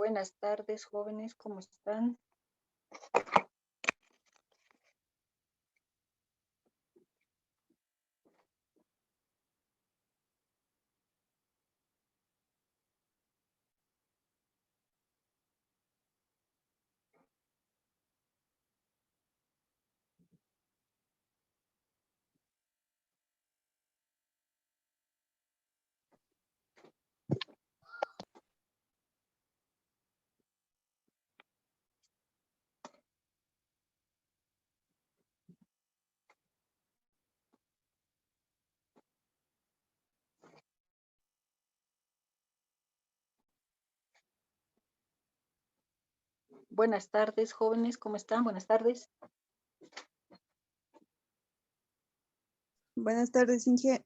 Buenas tardes, jóvenes, ¿cómo están? Buenas tardes, jóvenes, ¿cómo están? Buenas tardes. Buenas tardes, Inge.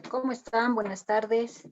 ¿Cómo están? Buenas tardes.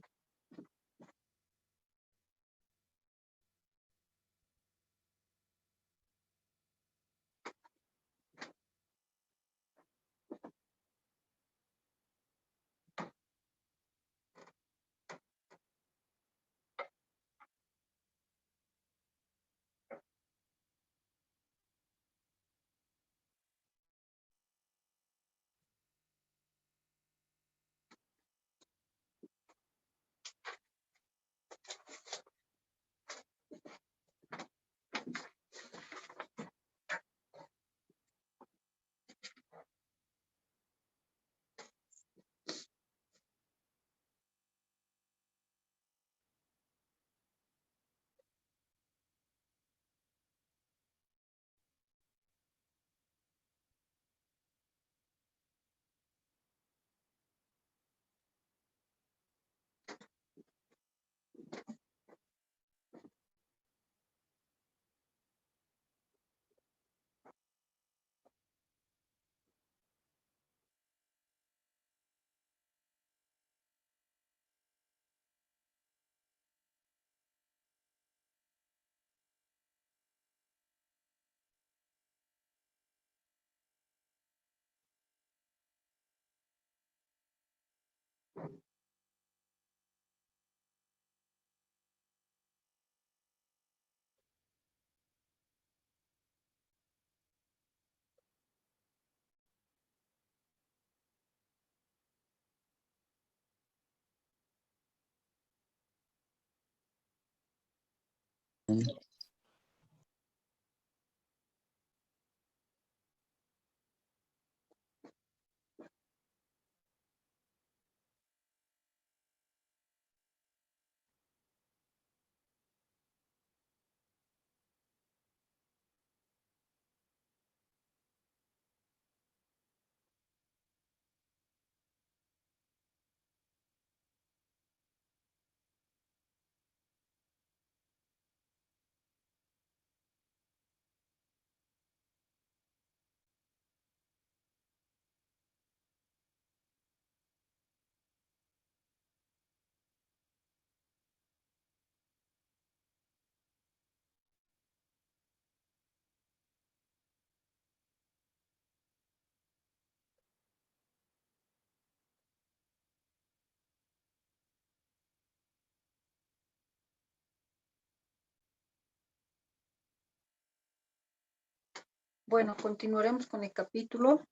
Bueno, continuaremos con el capítulo.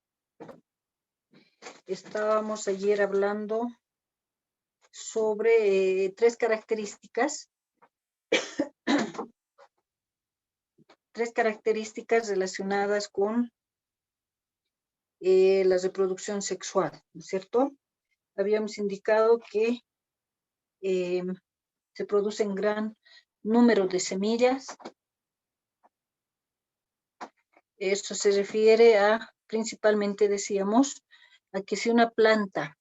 Estábamos ayer hablando sobre tres características relacionadas con la reproducción sexual, ¿no es cierto? Habíamos indicado que se producen gran número de semillas. Eso se refiere a, principalmente decíamos, a que si una planta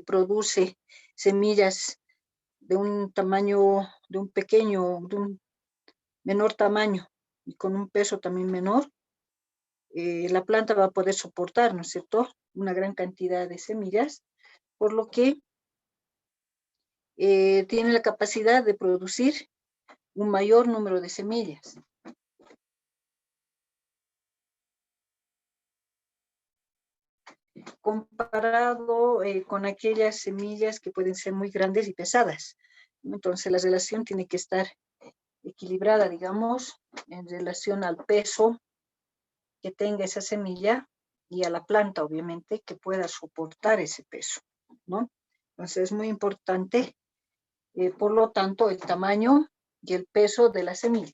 produce semillas de un tamaño, de un menor tamaño y con un peso también menor, la planta va a poder soportar, ¿no es cierto?, una gran cantidad de semillas, por lo que tiene la capacidad de producir un mayor número de semillas. comparado con aquellas semillas que pueden ser muy grandes y pesadas. Entonces, la relación tiene que estar equilibrada, digamos, en relación al peso que tenga esa semilla y a la planta, obviamente, que pueda soportar ese peso, ¿no? Entonces, es muy importante, por lo tanto, el tamaño y el peso de la semilla.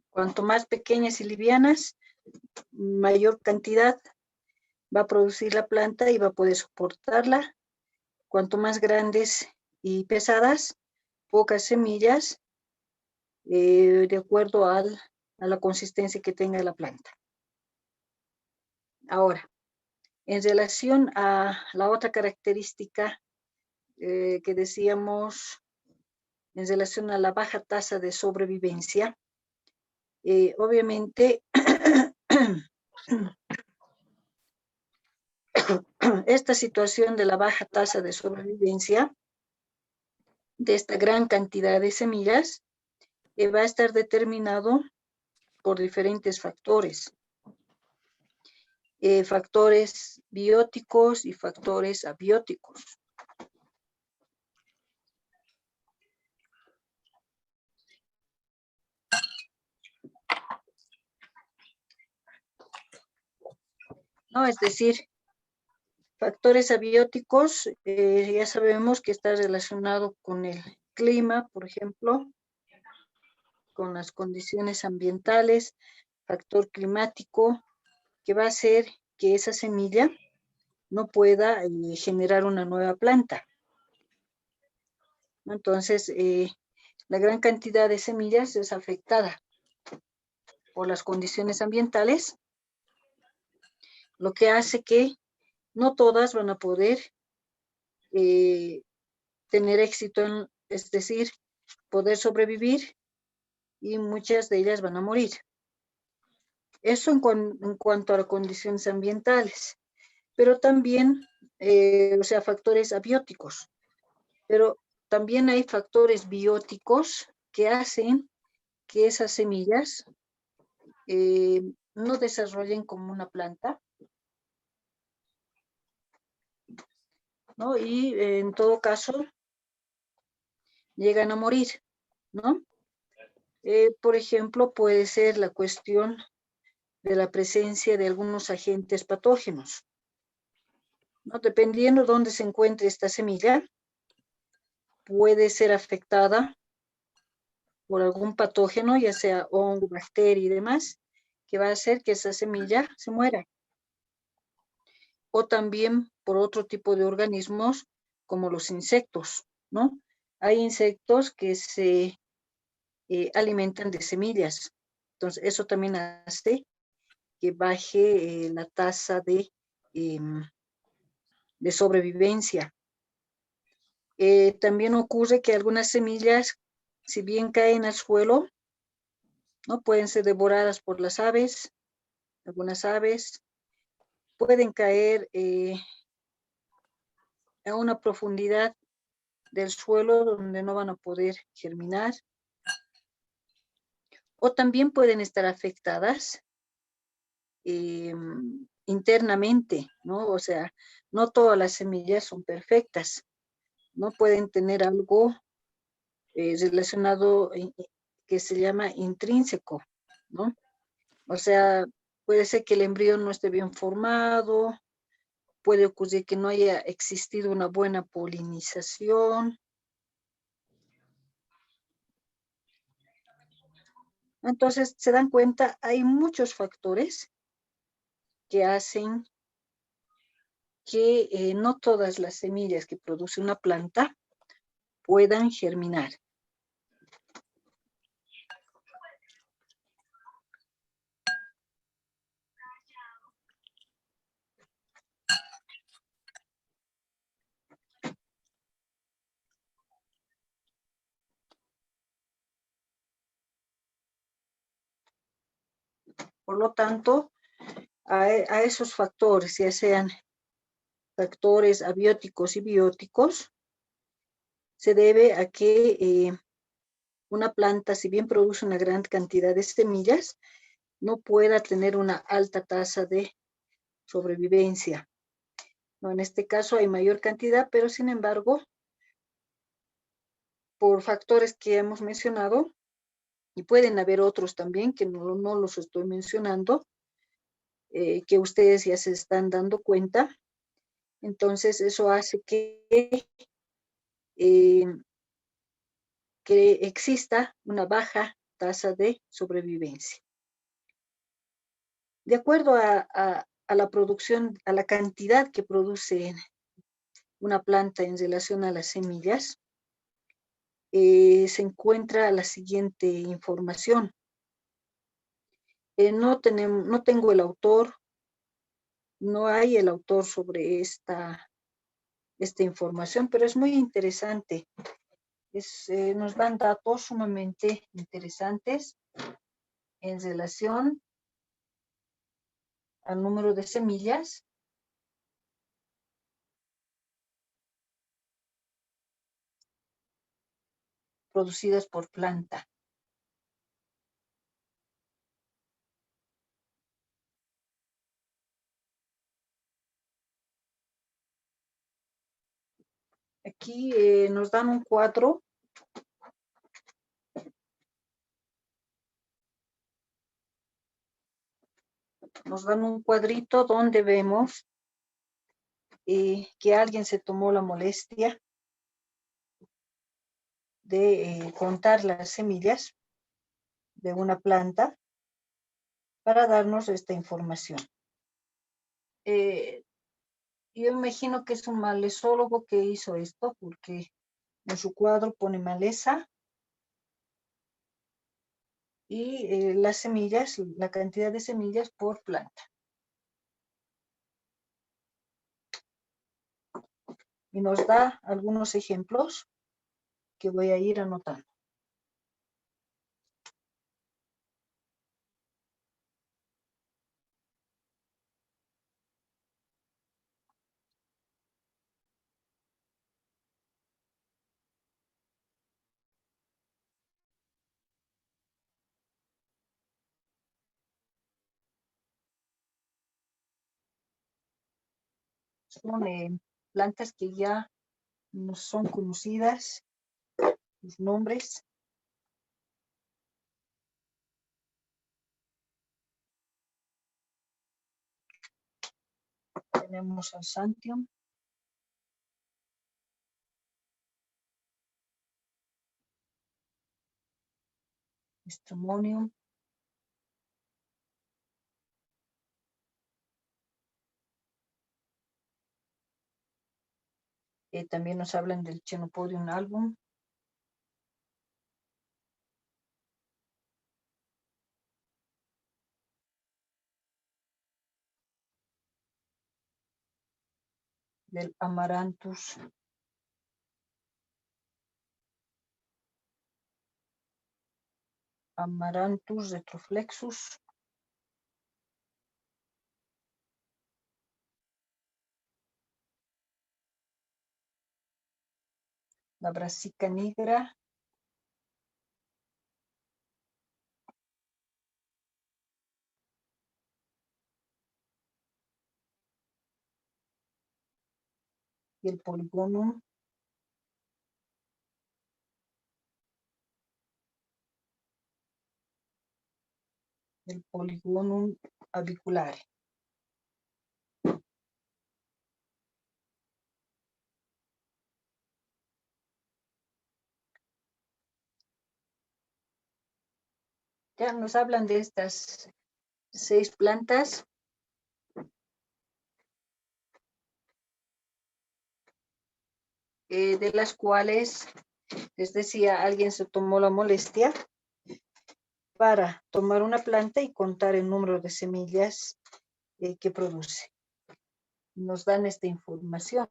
Cuanto más pequeñas y livianas, mayor cantidad va a producir la planta y va a poder soportarla. Cuanto más grandes y pesadas, pocas semillas, de acuerdo a la consistencia que tenga la planta. Ahora, en relación a la otra característica que decíamos, en relación a la baja tasa de sobrevivencia, obviamente esta situación de la baja tasa de sobrevivencia de esta gran cantidad de semillas va a estar determinado por diferentes factores. Factores bióticos y factores abióticos. ¿No? Es decir, factores abióticos, ya sabemos que está relacionado con el clima, por ejemplo, con las condiciones ambientales, factor climático, que va a hacer que esa semilla no pueda generar una nueva planta. Entonces, la gran cantidad de semillas es afectada por las condiciones ambientales, lo que hace que no todas van a poder tener éxito, es decir, poder sobrevivir, y muchas de ellas van a morir. Eso en cuanto a condiciones ambientales, pero también, o sea, factores abióticos, pero también hay factores bióticos que hacen que esas semillas no desarrollen como una planta, ¿no? Y en todo caso llegan a morir, ¿no? Por ejemplo, puede ser la cuestión de la presencia de algunos agentes patógenos, ¿no? Dependiendo de dónde se encuentre esta semilla, puede ser afectada por algún patógeno, ya sea hongo, bacteria y demás, que va a hacer que esa semilla se muera. O también por otro tipo de organismos, como los insectos, ¿no? Hay insectos que se alimentan de semillas. Entonces, eso también hace que baje la tasa de sobrevivencia. También ocurre que algunas semillas, si bien caen al suelo, ¿no? Pueden ser devoradas por las aves. Algunas aves pueden caer a una profundidad del suelo donde no van a poder germinar. O también pueden estar afectadas internamente, ¿no? O sea, no todas las semillas son perfectas, ¿no? Pueden tener algo relacionado que se llama intrínseco, ¿no? O sea, puede ser que el embrión no esté bien formado, puede ocurrir que no haya existido una buena polinización. Entonces, se dan cuenta, hay muchos factores que hacen que no todas las semillas que produce una planta puedan germinar. Por lo tanto, a esos factores, ya sean factores abióticos y bióticos, se debe a que una planta, si bien produce una gran cantidad de semillas, no pueda tener una alta tasa de sobrevivencia. ¿No? En este caso hay mayor cantidad, pero sin embargo, por factores que hemos mencionado, y pueden haber otros también que no los estoy mencionando, que ustedes ya se están dando cuenta. Entonces, eso hace eh, que exista una baja tasa de sobrevivencia. De acuerdo a la producción, a la cantidad que produce una planta en relación a las semillas, se encuentra la siguiente información. No tengo el autor, no hay el autor sobre esta información, pero es muy interesante. Nos dan datos sumamente interesantes en relación al número de semillas producidas por planta. Aquí nos dan un cuadro cuadrito donde vemos que alguien se tomó la molestia de contar las semillas de una planta para darnos esta información. Yo imagino que es un malezólogo que hizo esto, porque en su cuadro pone maleza y las semillas, la cantidad de semillas por planta. Y nos da algunos ejemplos que voy a ir anotando. Son plantas que ya no son conocidas, sus nombres. Tenemos al Santium, Stramonium, también nos hablan del Chenopodium album, del Amaranthus retroflexus, la Brassica nigra, y el Polygonum aviculare. Ya nos hablan de estas 6 plantas. De las cuales, les decía, alguien se tomó la molestia para tomar una planta y contar el número de semillas que produce. Nos dan esta información.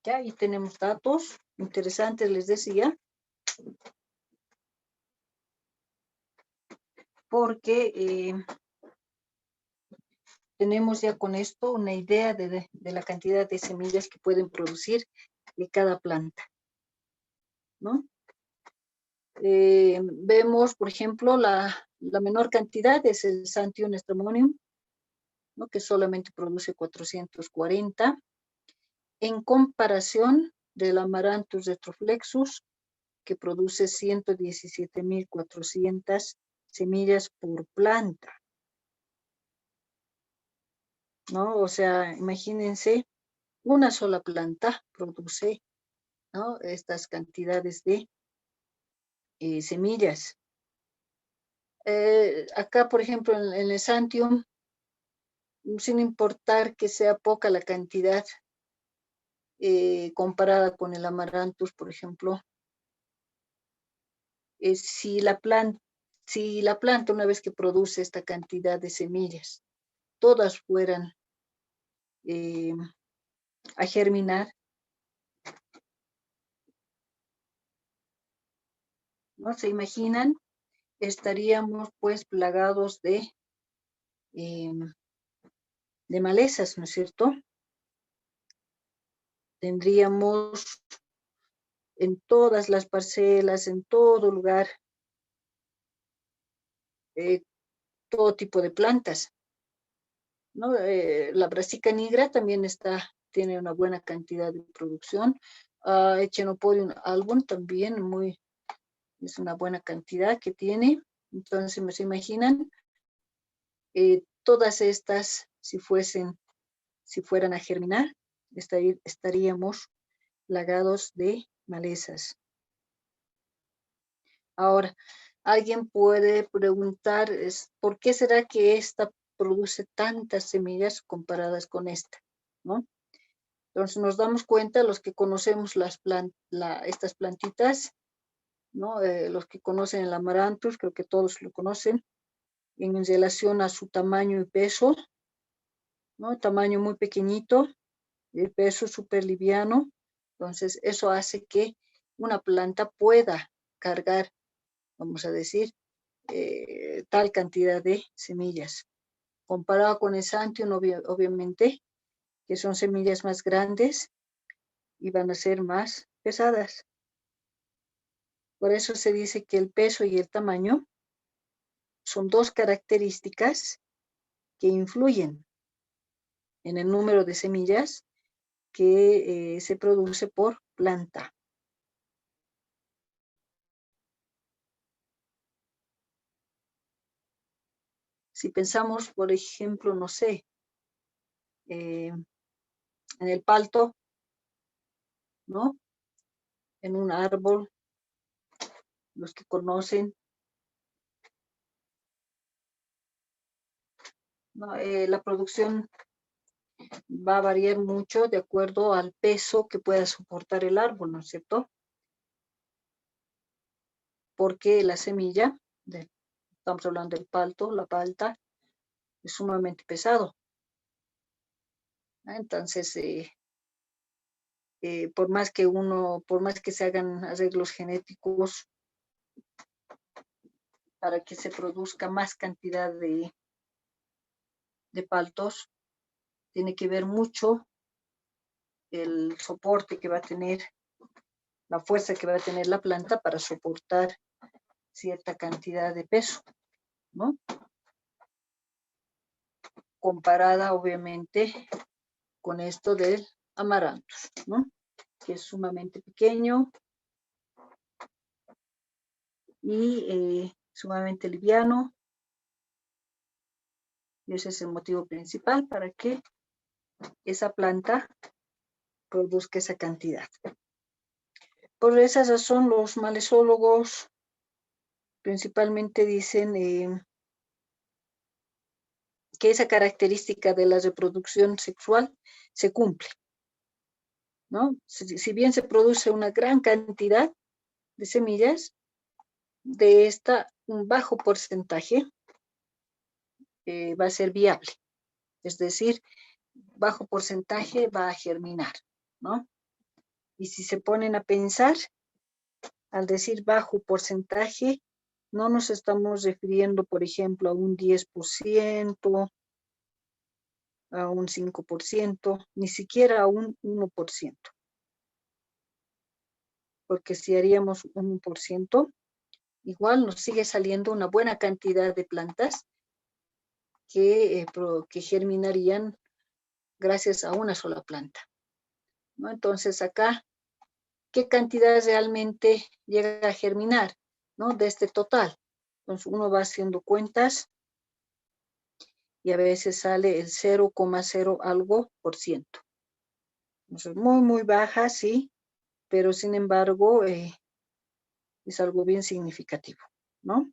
Ya ahí tenemos datos interesantes, les decía, porque tenemos ya con esto una idea de la cantidad de semillas que pueden producir de cada planta, ¿no? Vemos, por ejemplo, la menor cantidad es el Santium stramonium, ¿no? Que solamente produce 440, en comparación del Amaranthus retroflexus, que produce 117.400 semillas por planta, ¿no? O sea, imagínense, una sola planta produce, ¿no?, estas cantidades de semillas. Acá, por ejemplo, en el Santium, sin importar que sea poca la cantidad comparada con el Amaranthus, por ejemplo, si la planta una vez que produce esta cantidad de semillas, todas fueran eh, a germinar, ¿no? ¿Se imaginan? Estaríamos pues plagados eh, de malezas, ¿no es cierto? Tendríamos en todas las parcelas, en todo lugar, eh, todo tipo de plantas, ¿no? La brassica nigra también tiene una buena cantidad de producción. Echinopodium album también es una buena cantidad que tiene. Entonces, ¿se imaginan? Todas estas, si fueran a germinar, estaríamos plagados de malezas. Ahora, alguien puede preguntar, ¿por qué será que esta produce tantas semillas comparadas con esta, ¿no? Entonces nos damos cuenta, los que conocemos estas plantitas, ¿no? Los que conocen el Amaranthus, creo que todos lo conocen, en relación a su tamaño y peso, ¿no? Tamaño muy pequeñito, el peso súper liviano. Entonces eso hace que una planta pueda cargar, vamos a decir, tal cantidad de semillas. Comparado con el Santium, obviamente, que son semillas más grandes y van a ser más pesadas. Por eso se dice que el peso y el tamaño son dos características que influyen en el número de semillas que se produce por planta. Si pensamos, por ejemplo, no sé, en el palto, ¿no? En un árbol, los que conocen, ¿no? La producción va a variar mucho de acuerdo al peso que pueda soportar el árbol, ¿no es cierto? Porque la semilla, estamos hablando del palto, la palta, es sumamente pesado, ¿no? Entonces, por más que se hagan arreglos genéticos para que se produzca más cantidad de paltos, tiene que ver mucho el soporte que va a tener, la fuerza que va a tener la planta para soportar cierta cantidad de peso, ¿no? Comparada, obviamente, con esto del Amaranthus, ¿no? Que es sumamente pequeño y sumamente liviano. Y ese es el motivo principal para que esa planta produzca esa cantidad. Por esa razón, los malezólogos principalmente dicen que esa característica de la reproducción sexual se cumple, ¿no? Si bien se produce una gran cantidad de semillas, de esta un bajo porcentaje va a ser viable, es decir, bajo porcentaje va a germinar, ¿no? Y si se ponen a pensar, al decir bajo porcentaje, no nos estamos refiriendo, por ejemplo, a un 10%, a un 5%, ni siquiera a un 1%. Porque si haríamos un 1%, igual nos sigue saliendo una buena cantidad de plantas que germinarían gracias a una sola planta, ¿no? Entonces acá, ¿qué cantidad realmente llega a germinar, ¿no? De este total. Entonces uno va haciendo cuentas y a veces sale el 0,0 algo por ciento. Entonces muy, muy baja, sí, pero sin embargo es algo bien significativo, ¿no?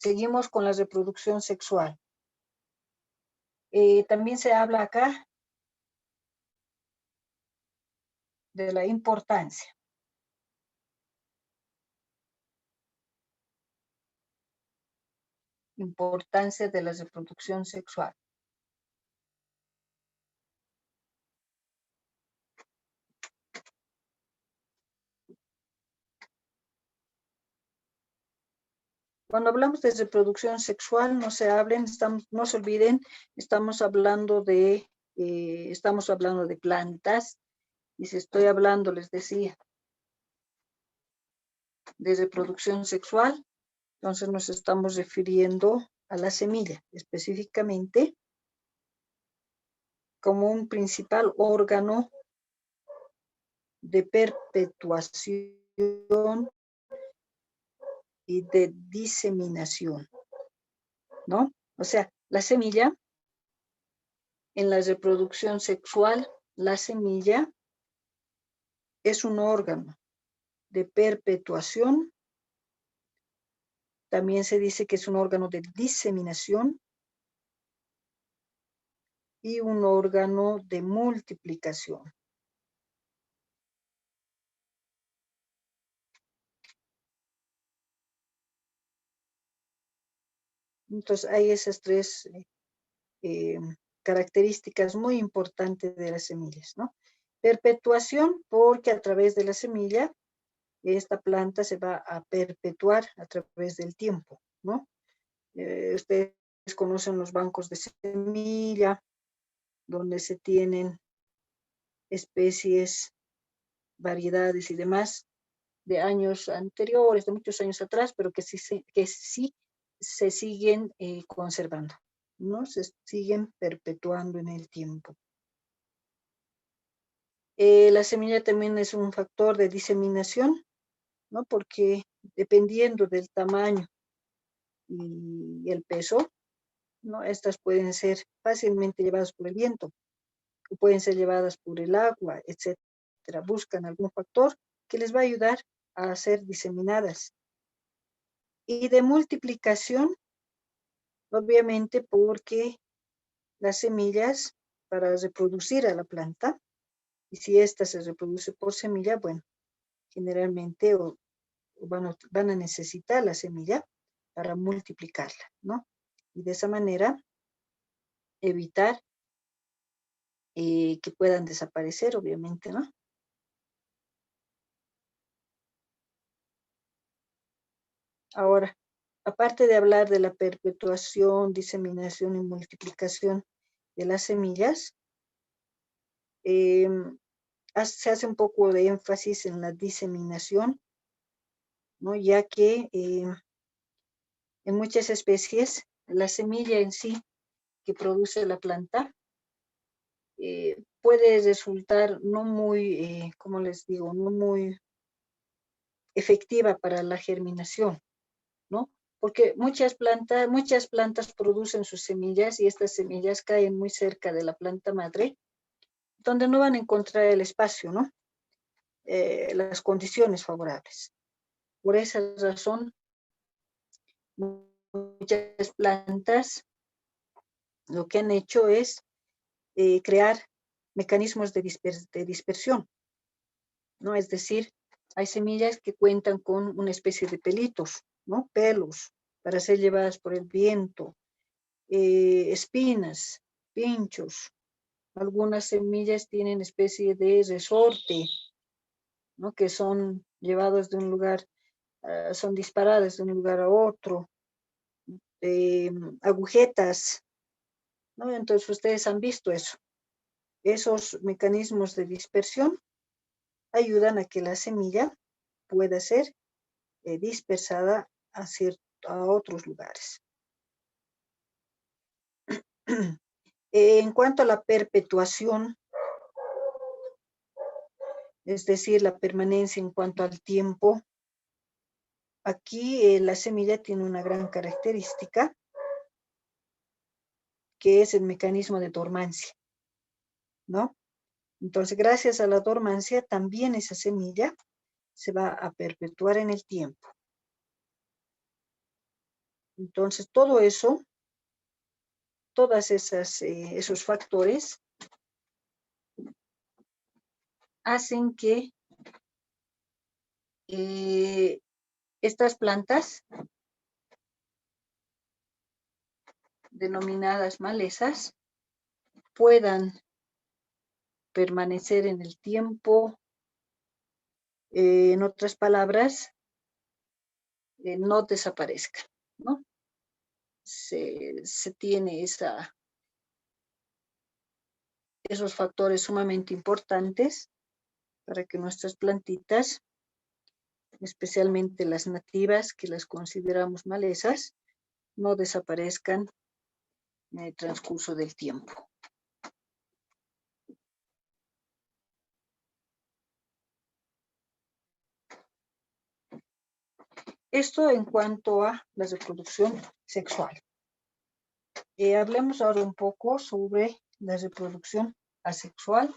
Seguimos con la reproducción sexual. También se habla acá de la importancia de la reproducción sexual. Cuando hablamos de reproducción sexual, no se olviden, estamos hablando de plantas, y si estoy hablando, les decía, de reproducción sexual, entonces nos estamos refiriendo a la semilla, específicamente como un principal órgano de perpetuación y de diseminación, ¿no? O sea, la semilla, en la reproducción sexual, la semilla es un órgano de perpetuación, también se dice que es un órgano de diseminación y un órgano de multiplicación. Entonces hay esas tres características muy importantes de las semillas, ¿no? Perpetuación, porque a través de la semilla esta planta se va a perpetuar a través del tiempo, ¿no? Ustedes conocen los bancos de semilla, donde se tienen especies, variedades y demás de años anteriores, de muchos años atrás, pero que sí se siguen conservando, ¿no? Se siguen perpetuando en el tiempo. La semilla también es un factor de diseminación, ¿no? Porque dependiendo del tamaño y el peso, ¿no? Estas pueden ser fácilmente llevadas por el viento, o pueden ser llevadas por el agua, etcétera. Buscan algún factor que les va a ayudar a ser diseminadas. Y de multiplicación, obviamente porque las semillas, para reproducir a la planta, y si ésta se reproduce por semilla, bueno, generalmente van a necesitar la semilla para multiplicarla, ¿no? Y de esa manera evitar que puedan desaparecer, obviamente, ¿no? Ahora, aparte de hablar de la perpetuación, diseminación y multiplicación de las semillas, se hace un poco de énfasis en la diseminación, ¿no? Ya que en muchas especies la semilla en sí que produce la planta puede resultar no muy, como les digo, no muy efectiva para la germinación, ¿no? Porque muchas plantas producen sus semillas y estas semillas caen muy cerca de la planta madre, donde no van a encontrar el espacio, ¿no? Las condiciones favorables. Por esa razón, muchas plantas lo que han hecho es crear mecanismos de dispersión, ¿no? Es decir, hay semillas que cuentan con una especie de pelitos, ¿no? Pelos, para ser llevadas por el viento, espinas, pinchos. Algunas semillas tienen especie de resorte, ¿no? Que son llevados de un lugar, son disparadas de un lugar a otro. Agujetas, ¿no? Entonces ustedes han visto eso. Esos mecanismos de dispersión ayudan a que la semilla pueda ser dispersada a otros lugares. En cuanto a la perpetuación, es decir, la permanencia en cuanto al tiempo, aquí la semilla tiene una gran característica, que es el mecanismo de dormancia, ¿no? Entonces, gracias a la dormancia, también esa semilla se va a perpetuar en el tiempo. Entonces, todo eso, todas esos factores hacen que estas plantas, denominadas malezas, puedan permanecer en el tiempo. En otras palabras, no desaparezcan, ¿no? Se tiene esos factores sumamente importantes para que nuestras plantitas, especialmente las nativas, que las consideramos malezas, no desaparezcan en el transcurso del tiempo. Esto en cuanto a la reproducción sexual. Hablemos ahora un poco sobre la reproducción asexual.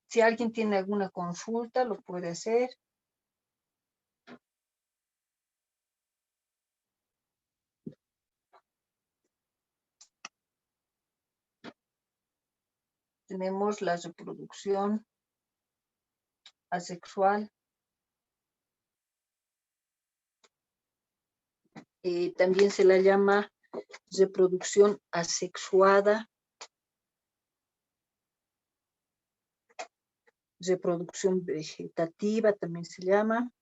Si alguien tiene alguna consulta, lo puede hacer. Tenemos la reproducción asexual. También se la llama reproducción asexuada, reproducción vegetativa también se llama.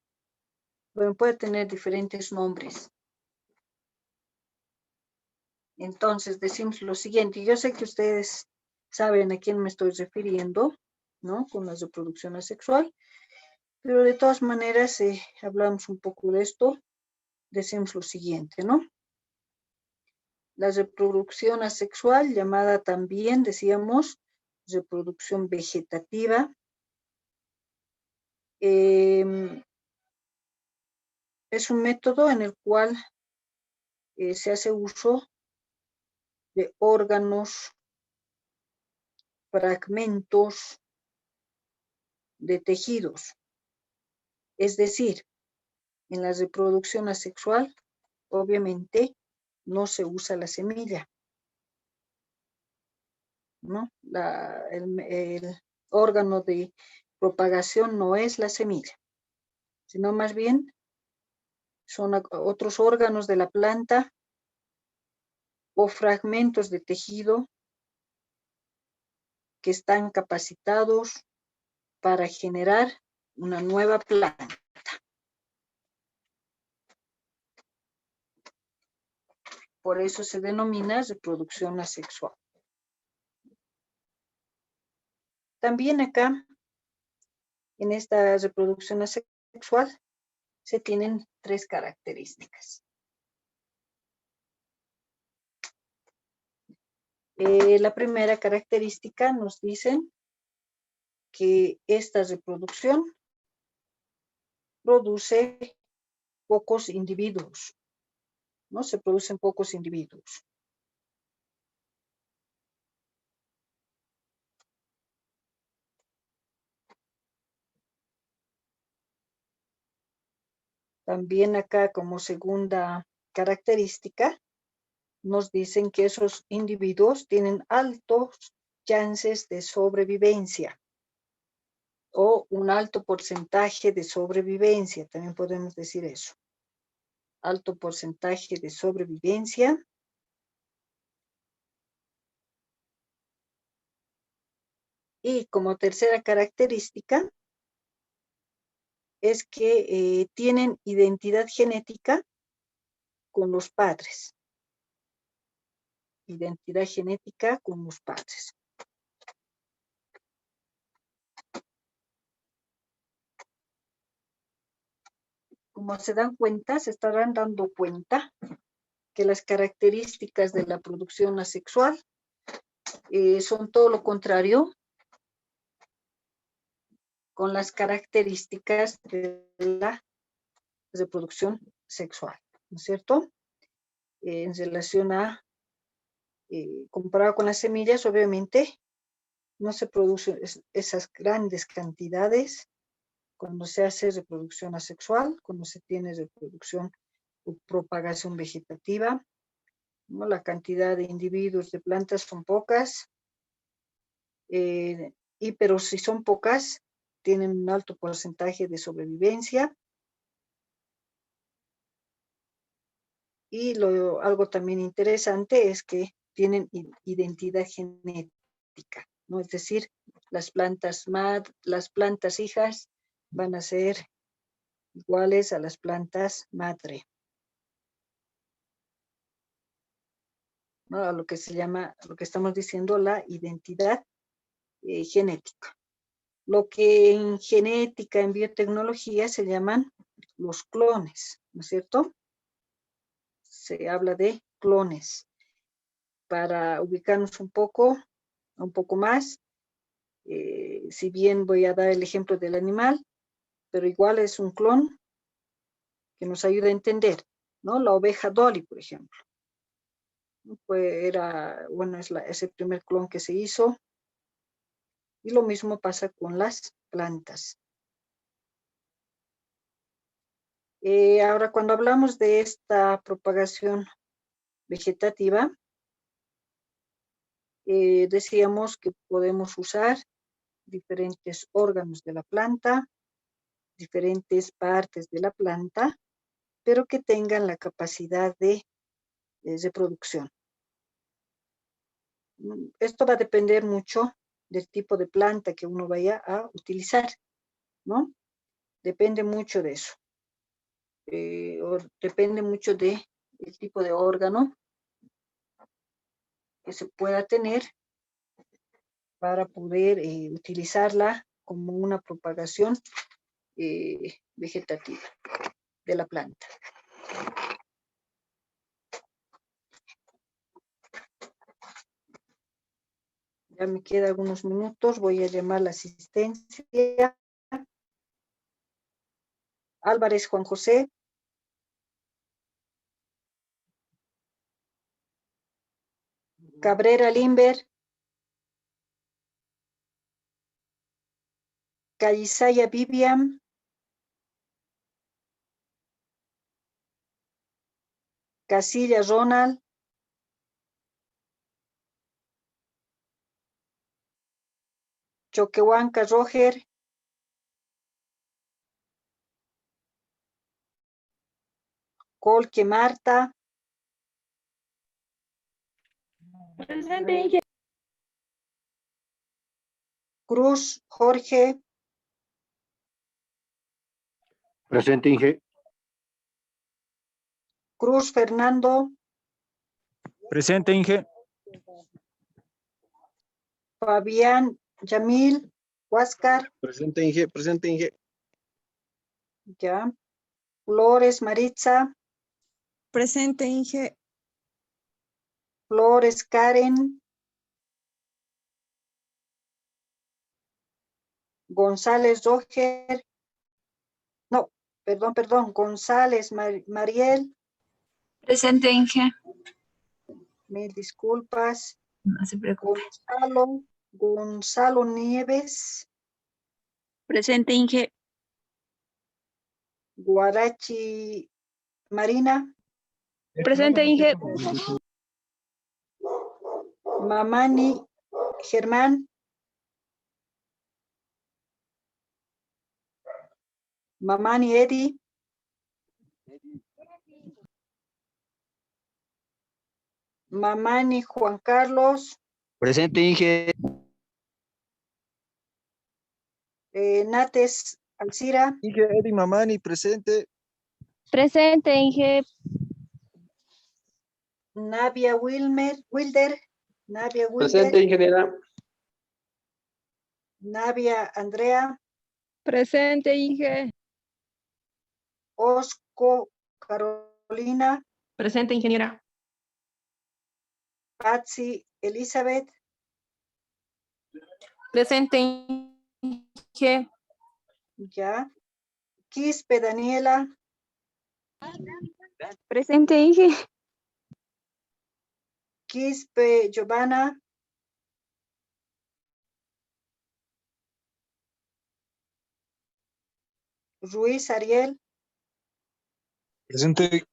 Bueno, puede tener diferentes nombres. Entonces decimos lo siguiente, yo sé que ustedes saben a quién me estoy refiriendo, ¿no? Con la reproducción asexual, pero de todas maneras hablamos un poco de esto, decimos lo siguiente, ¿no? La reproducción asexual, llamada también, decíamos, reproducción vegetativa, es un método en el cual se hace uso de órganos, fragmentos de tejidos. Es decir, en la reproducción asexual, obviamente, no se usa la semilla, ¿no? El órgano de propagación no es la semilla, sino más bien son otros órganos de la planta o fragmentos de tejido que están capacitados para generar una nueva planta. Por eso se denomina reproducción asexual. También acá, en esta reproducción asexual, se tienen 3 características. La primera característica nos dicen que esta reproducción produce pocos individuos, ¿no? Se producen pocos individuos. También acá, como segunda característica, nos dicen que esos individuos tienen altos chances de sobrevivencia o un alto porcentaje de sobrevivencia, también podemos decir eso. alto porcentaje de sobrevivencia. Y como tercera característica es que tienen identidad genética con los padres. Identidad genética con los padres. Como se dan cuenta, se estarán dando cuenta que las características de la producción asexual son todo lo contrario con las características de la reproducción sexual, ¿no es cierto? En relación a, comparado con las semillas, obviamente, no se producen esas grandes cantidades cuando se hace reproducción asexual, cuando se tiene reproducción o propagación vegetativa, ¿no? La cantidad de individuos de plantas son pocas, pero si son pocas, tienen un alto porcentaje de sobrevivencia. Y algo también interesante es que tienen identidad genética, ¿no? Es decir, las plantas hijas van a ser iguales a las plantas madre, ¿no? A lo que se llama, lo que estamos diciendo, la identidad genética. Lo que en genética, en biotecnología, se llaman los clones, ¿no es cierto? Se habla de clones. Para ubicarnos un poco más, si bien voy a dar el ejemplo del animal, pero igual es un clon que nos ayuda a entender, ¿no? La oveja Dolly, por ejemplo. Es el primer clon que se hizo. Y lo mismo pasa con las plantas. Ahora, cuando hablamos de esta propagación vegetativa, decíamos que podemos usar diferentes órganos de la planta, diferentes partes de la planta, pero que tengan la capacidad de reproducción. Esto va a depender mucho del tipo de planta que uno vaya a utilizar, ¿no? Depende mucho de eso. Depende mucho del tipo de órgano que se pueda tener para poder utilizarla como una propagación vegetativa de la planta. Ya me quedan algunos minutos, voy a llamar la asistencia. Álvarez Juan José. Cabrera Limber. Callisaya Vivian. Casilla Ronald. Choquehuanca Roger. Colque Marta. Presente, Inge. Cruz Jorge. Presente, Inge. Cruz Fernando. Presente, Inge. Fabián Yamil. Huáscar. Presente, Inge. Presente, Inge. Ya. Flores Maritza. Presente, Inge. Flores Karen. González Roger. No, perdón. González Mariel. Presente, Inge. Mil disculpas. No se preocupe. Gonzalo Nieves. Presente, Inge. Guarachi Marina. Presente, Inge. Mamani Germán. Mamani Eddie. Mamani Juan Carlos, Presente, Inge. Nates Alcira, Inge Eddie Mamani, presente. Presente, Inge. Navia Wilder, Navia Presente, Wilder, ingeniera. Navia Andrea, Presente, Inge. Osco Carolina, Presente, ingeniera. Patsy Elizabeth, Presente, Inge. ya. Quispe Daniela, Presente, Inge. Quispe Giovanna, Ruiz Ariel, Presente.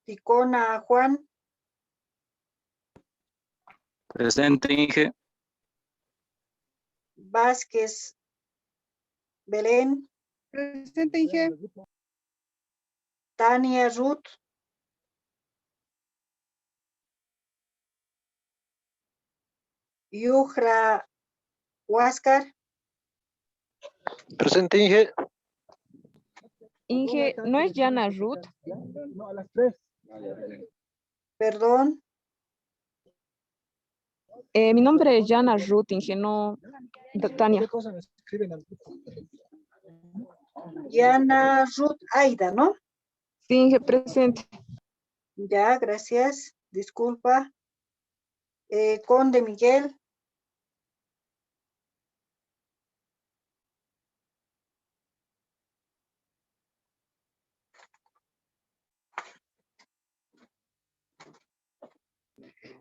Ticona Juan, Presente, Inge. Vázquez Belén, Presente, Inge. Tania Ruth, Yujra Huáscar, Presente, Inge. Inge, ¿no es Yana Ruth? No, a las 3. perdón, Mi nombre es Yana Ruth, Inge, no Tania. cosa me escriben al Yana Ruth Aida, ¿no? Sí, Inge, presente. Ya, gracias, disculpa. Conde Miguel,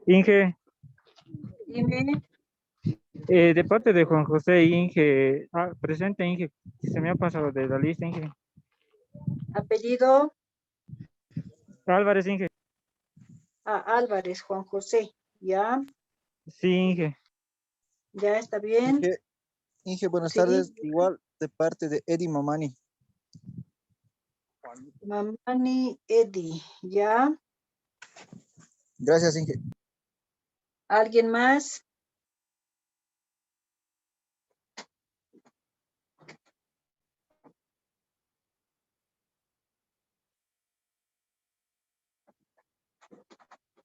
Inge, dime, de parte de Juan José Inge. Presente, Inge. Se me ha pasado de la lista, Inge. apellido, Álvarez, Inge. Álvarez, Juan José, ya, Sí, Inge. ya está bien. Inge, buenas Sí. tardes. Igual de parte de Eddie Mamani. Mamani Eddie, ya. Gracias, Inge. ¿Alguien más?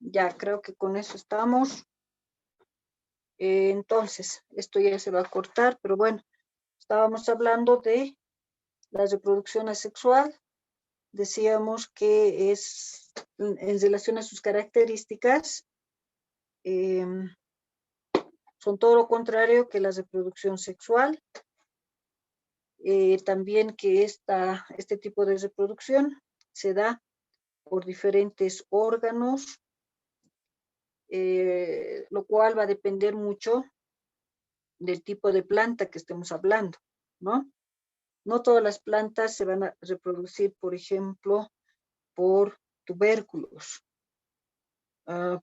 Ya, creo que con eso estamos. Entonces, esto ya se va a cortar, pero bueno, estábamos hablando de la reproducción asexual. Decíamos que es en relación a sus características, son todo lo contrario que la reproducción sexual. También que este tipo de reproducción se da por diferentes órganos, lo cual va a depender mucho del tipo de planta que estemos hablando, ¿no? No todas las plantas se van a reproducir, por ejemplo, por tubérculos,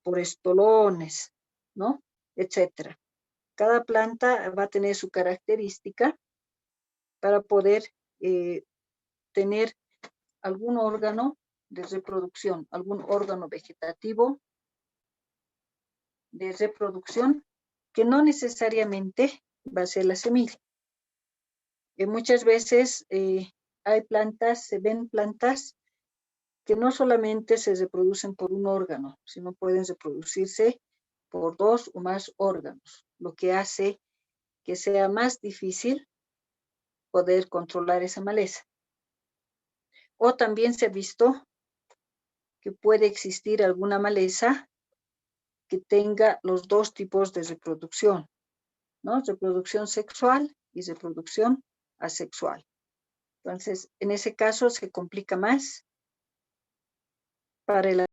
por estolones, ¿no? Etcétera. Cada planta va a tener su característica para poder tener algún órgano de reproducción, algún órgano vegetativo de reproducción que no necesariamente va a ser la semilla. Muchas veces hay plantas, se ven plantas que no solamente se reproducen por un órgano, sino pueden reproducirse por 2 o más órganos, lo que hace que sea más difícil poder controlar esa maleza. O también se ha visto que puede existir alguna maleza que tenga los 2 tipos de reproducción, ¿no? Reproducción sexual y reproducción asexual. Entonces, en ese caso se complica más para el